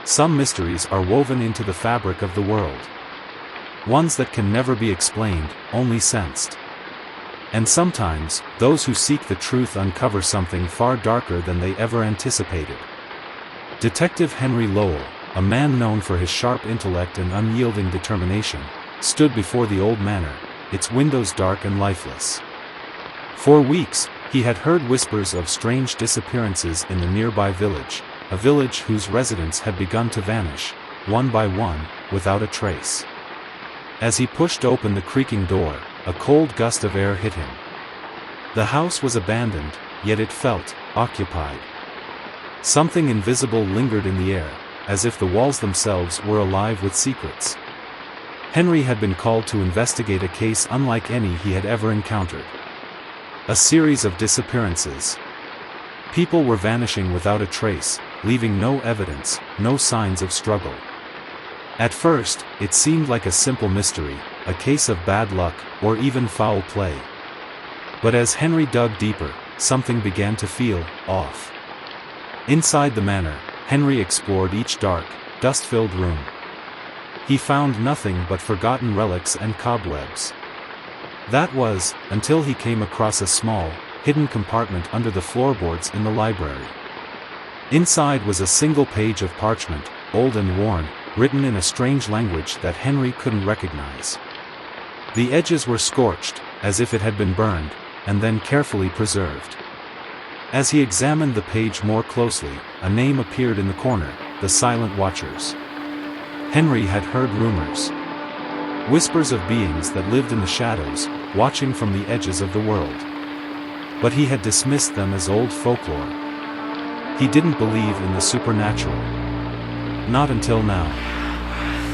Some mysteries are woven into the fabric of the world. Ones that can never be explained, only sensed. And sometimes, those who seek the truth uncover something far darker than they ever anticipated. Detective Henry Lowell, a man known for his sharp intellect and unyielding determination, stood before the old manor, its windows dark and lifeless. For weeks, he had heard whispers of strange disappearances in the nearby village, a village whose residents had begun to vanish, one by one, without a trace. As he pushed open the creaking door, a cold gust of air hit him. The house was abandoned, yet it felt occupied. Something invisible lingered in the air, as if the walls themselves were alive with secrets. Henry had been called to investigate a case unlike any he had ever encountered. A series of disappearances. People were vanishing without a trace, leaving no evidence, no signs of struggle. At first, it seemed like a simple mystery, a case of bad luck, or even foul play. But as Henry dug deeper, something began to feel off. Inside the manor, Henry explored each dark, dust-filled room. He found nothing but forgotten relics and cobwebs. That was, until he came across a small, hidden compartment under the floorboards in the library. Inside was a single page of parchment, old and worn, written in a strange language that Henry couldn't recognize. The edges were scorched, as if it had been burned, and then carefully preserved. As he examined the page more closely, a name appeared in the corner, the Silent Watchers. Henry had heard rumors. Whispers of beings that lived in the shadows, watching from the edges of the world. But he had dismissed them as old folklore. He didn't believe in the supernatural. Not until now.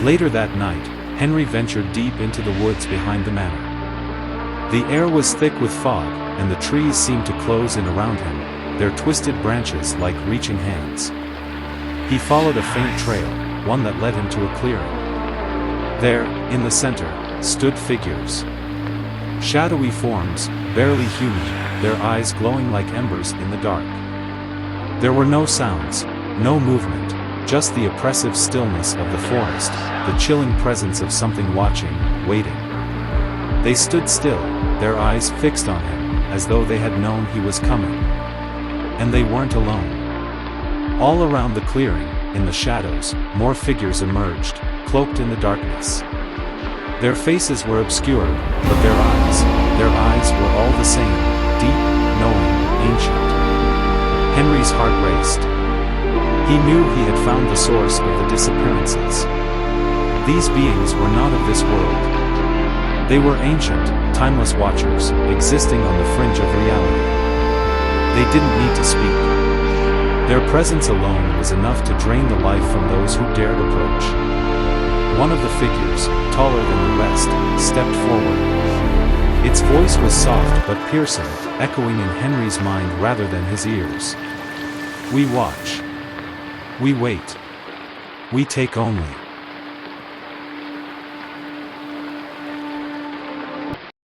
Later that night, Henry ventured deep into the woods behind the manor. The air was thick with fog, and the trees seemed to close in around him, their twisted branches like reaching hands. He followed a faint trail, one that led him to a clearing. There, in the center, stood figures. Shadowy forms, barely human, their eyes glowing like embers in the dark. There were no sounds, no movement, just the oppressive stillness of the forest, the chilling presence of something watching, waiting. They stood still, their eyes fixed on him, as though they had known he was coming. And they weren't alone. All around the clearing, in the shadows, more figures emerged, cloaked in the darkness. Their faces were obscured, but their eyes were all the same, deep, knowing, ancient. Henry's heart raced. He knew he had found the source of the disappearances. These beings were not of this world. They were ancient, timeless watchers, existing on the fringe of reality. They didn't need to speak. Their presence alone was enough to drain the life from those who dared approach. One of the figures, taller than the rest, stepped forward. Its voice was soft but piercing, echoing in Henry's mind rather than his ears. We watch. We wait. We take only.